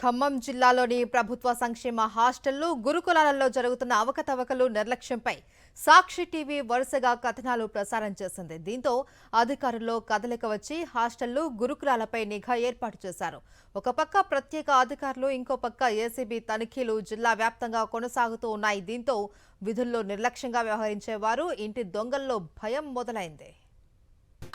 ఖమ్మం జిల్లాలోని ప్రభుత్వ సంక్షేమ హాస్టళ్లు గురుకులాలలో జరుగుతున్న అవకతవకలు నిర్లక్ష్యంపై సాక్షి టీవీ వరుసగా కథనాలు ప్రసారం చేసింది. దీంతో అధికారుల్లో కదలిక వచ్చి హాస్టళ్లు గురుకులాలపై నిఘా ఏర్పాటు చేశారు. ఒక పక్క ప్రత్యేక అధికారులు, ఇంకో పక్క ఏసీబీ తనిఖీలు జిల్లా వ్యాప్తంగా కొనసాగుతూ ఉన్నాయి. దీంతో విధుల్లో నిర్లక్ష్యంగా వ్యవహరించేవారు ఇంటి దొంగల్లో భయం మొదలైంది.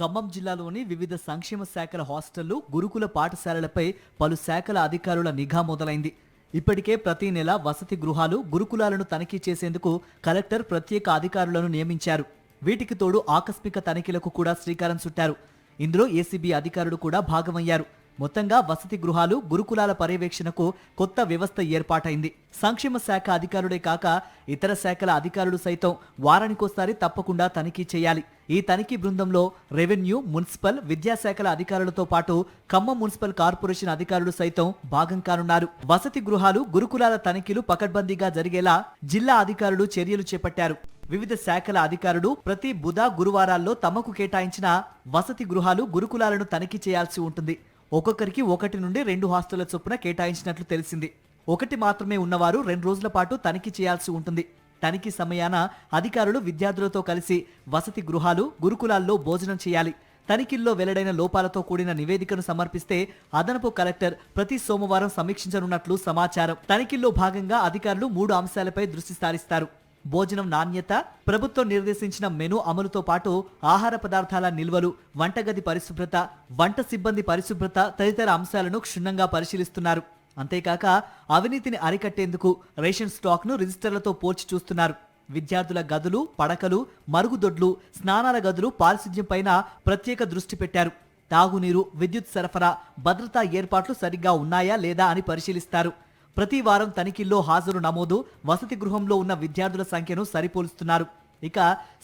ఖమ్మం జిల్లాలోని వివిధ సంక్షేమ శాఖల హాస్టళ్లు, గురుకుల పాఠశాలలపై పలు శాఖల అధికారుల నిఘా మొదలైంది. ఇప్పటికే ప్రతి నెల వసతి గృహాలు, గురుకులాలను తనిఖీ చేసేందుకు కలెక్టర్ ప్రత్యేక అధికారులను నియమించారు. వీటికి తోడు ఆకస్మిక తనిఖీలకు కూడా శ్రీకారం చుట్టారు. ఇందులో ఏసీబీ అధికారులు కూడా భాగమయ్యారు. మొత్తంగా వసతి గృహాలు, గురుకులాల పర్యవేక్షణకు కొత్త వ్యవస్థ ఏర్పాటైంది. సంక్షేమ శాఖ అధికారులే కాక ఇతర శాఖల అధికారులు సైతం వారానికోసారి తప్పకుండా తనిఖీ చేయాలి. ఈ తనిఖీ బృందంలో రెవెన్యూ, మున్సిపల్, విద్యాశాఖల అధికారులతో పాటు ఖమ్మం మున్సిపల్ కార్పొరేషన్ అధికారులు సైతం భాగం కానున్నారు. వసతి గృహాలు, గురుకులాల తనిఖీలు పకడ్బందీగా జరిగేలా జిల్లా అధికారులు చర్యలు చేపట్టారు. వివిధ శాఖల అధికారులు ప్రతి బుధ, గురువారాల్లో తమకు కేటాయించిన వసతి గృహాలు, గురుకులాలను తనిఖీ చేయాల్సి ఉంటుంది. ఒక్కొక్కరికి 1 నుండి 2 హాస్టళ్ల చొప్పున కేటాయించినట్లు తెలిసింది. 1 మాత్రమే ఉన్నవారు 2 రోజుల పాటు తనిఖీ చేయాల్సి ఉంటుంది. తనిఖీ సమయాన అధికారులు విద్యార్థులతో కలిసి వసతి గృహాలు, గురుకులాల్లో భోజనం చేయాలి. తనిఖీల్లో వెల్లడైన లోపాలతో కూడిన నివేదికను సమర్పిస్తే అదనపు కలెక్టర్ ప్రతి సోమవారం సమీక్షించనున్నట్లు సమాచారం. తనిఖీల్లో భాగంగా అధికారులు 3 అంశాలపై దృష్టి సారిస్తారు. భోజనం నాణ్యత, ప్రభుత్వం నిర్దేశించిన మెనూ అమలుతో పాటు ఆహార పదార్థాల నిల్వలు, వంటగది పరిశుభ్రత, వంట సిబ్బంది పరిశుభ్రత తదితర అంశాలను క్షుణ్ణంగా పరిశీలిస్తున్నారు. అంతేకాక అవినీతిని అరికట్టేందుకు రేషన్ స్టాక్ను రిజిస్టర్లతో పోల్చి చూస్తున్నారు. విద్యార్థుల గదులు, పడకలు, మరుగుదొడ్లు, స్నానాల గదులు పారిశుధ్యంపైన ప్రత్యేక దృష్టి పెట్టారు. తాగునీరు, విద్యుత్ సరఫరా, భద్రతా ఏర్పాట్లు సరిగ్గా ఉన్నాయా లేదా అని పరిశీలిస్తారు. ప్రతి వారం తనిఖీల్లో హాజరు నమోదు, వసతి గృహంలో ఉన్న విద్యార్థుల సంఖ్యను సరిపోలుస్తున్నారు. ఇక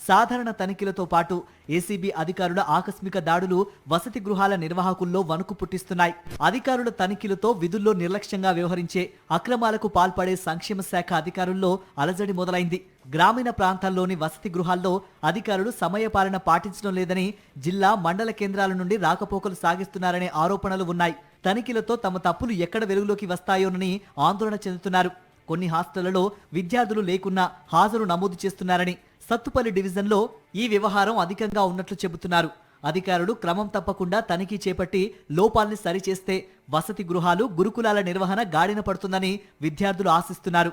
సాధారణ తనిఖీలతో పాటు ఏసీబీ అధికారుల ఆకస్మిక దాడులు వసతి గృహాల నిర్వాహకుల్లో వణుకు పుట్టిస్తున్నాయి. అధికారుల తనిఖీలతో విధుల్లో నిర్లక్ష్యంగా వ్యవహరించే, అక్రమాలకు పాల్పడే సంక్షేమ శాఖ అధికారుల్లో అలజడి మొదలైంది. గ్రామీణ ప్రాంతాల్లోని వసతి గృహాల్లో అధికారులు సమయపాలన పాటించడం లేదని, జిల్లా, మండల కేంద్రాల నుండి రాకపోకలు సాగిస్తున్నారనే ఆరోపణలు ఉన్నాయి. తనిఖీలతో తమ తప్పులు ఎక్కడ వెలుగులోకి వస్తాయోనని ఆందోళన చెందుతున్నారు. కొన్ని హాస్టళ్లలో విద్యార్థులు లేకున్నా హాజరు నమోదు చేస్తున్నారని, సత్తుపల్లి డివిజన్లో ఈ వ్యవహారం అధికంగా ఉన్నట్లు చెబుతున్నారు. అధికారులు క్రమం తప్పకుండా తనిఖీ చేపట్టి లోపాల్ని సరిచేస్తే వసతి గృహాలు, గురుకులాల నిర్వహణ గాడిన పడుతుందని విద్యార్థులు ఆశిస్తున్నారు.